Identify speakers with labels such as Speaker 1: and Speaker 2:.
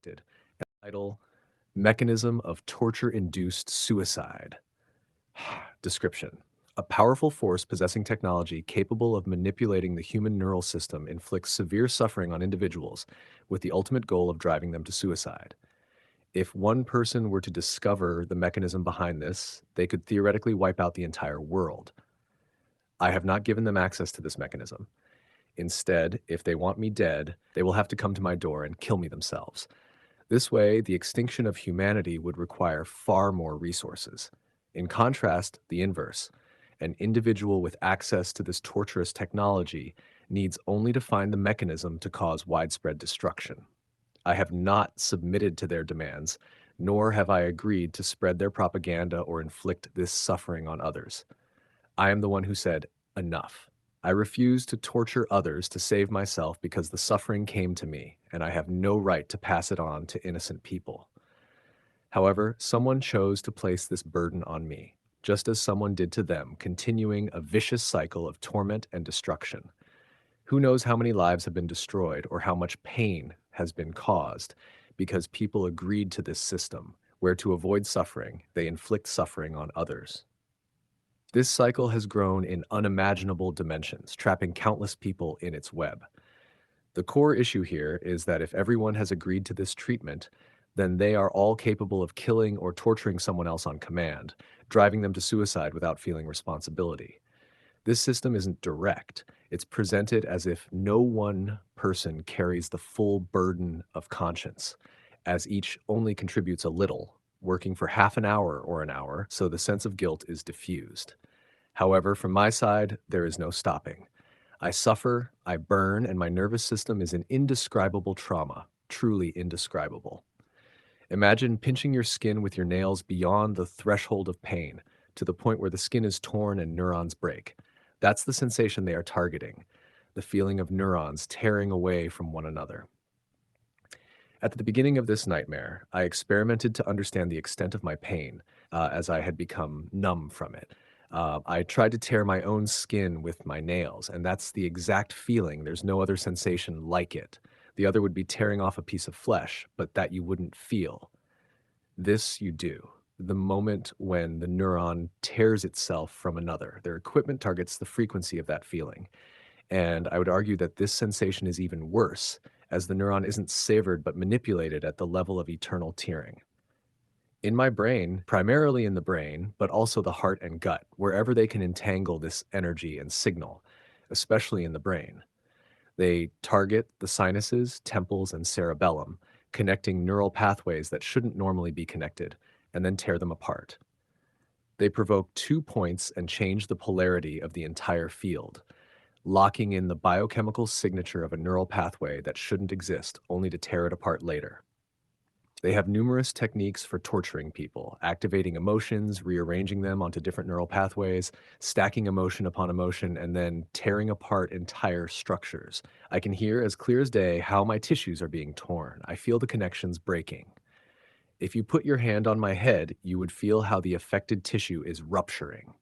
Speaker 1: detected. Title: Mechanism of Torture-Induced Suicide. Description: a powerful force possessing technology capable of manipulating the human neural system inflicts severe suffering on individuals with the ultimate goal of driving them to suicide. If one person were to discover the mechanism behind this, they could theoretically wipe out the entire world. I have not given them access to this mechanism. Instead, if they want me dead, they will have to come to my door and kill me themselves. This way, the extinction of humanity would require far more resources. In contrast, the inverse: an individual with access to this torturous technology needs only to find the mechanism to cause widespread destruction. I have not submitted to their demands, nor have I agreed to spread their propaganda or inflict this suffering on others. I am the one who said, enough. I refuse to torture others to save myself because the suffering came to me, and I have no right to pass it on to innocent people. However, someone chose to place this burden on me, just as someone did to them, continuing a vicious cycle of torment and destruction. Who knows how many lives have been destroyed or how much pain has been caused because people agreed to this system, where to avoid suffering, they inflict suffering on others. This cycle has grown in unimaginable dimensions, trapping countless people in its web. The core issue here is that if everyone has agreed to this treatment, then they are all capable of killing or torturing someone else on command, driving them to suicide without feeling responsibility. This system isn't direct. It's presented as if no one person carries the full burden of conscience, as each only contributes a little, working for half an hour or an hour, so the sense of guilt is diffused. However, from my side, there is no stopping. I suffer, I burn, and my nervous system is in indescribable trauma, truly indescribable. Imagine pinching your skin with your nails beyond the threshold of pain, to the point where the skin is torn and neurons break. That's the sensation they are targeting, the feeling of neurons tearing away from one another. At the beginning of this nightmare, I experimented to understand the extent of my pain, as I had become numb from it. I tried to tear my own skin with my nails, and that's the exact feeling. There's no other sensation like it. The other would be tearing off a piece of flesh, but that you wouldn't feel. This you do. The moment when the neuron tears itself from another, their equipment targets the frequency of that feeling. And I would argue that this sensation is even worse, as the neuron isn't severed but manipulated at the level of eternal tearing. In my brain, primarily in the brain, but also the heart and gut, wherever they can entangle this energy and signal, especially in the brain. They target the sinuses, temples, and cerebellum, connecting neural pathways that shouldn't normally be connected, and then tear them apart. They provoke 2 points and change the polarity of the entire field, locking in the biochemical signature of a neural pathway that shouldn't exist, only to tear it apart later. They have numerous techniques for torturing people, activating emotions, rearranging them onto different neural pathways, stacking emotion upon emotion, and then tearing apart entire structures. I can hear as clear as day how my tissues are being torn. I feel the connections breaking. If you put your hand on my head, you would feel how the affected tissue is rupturing.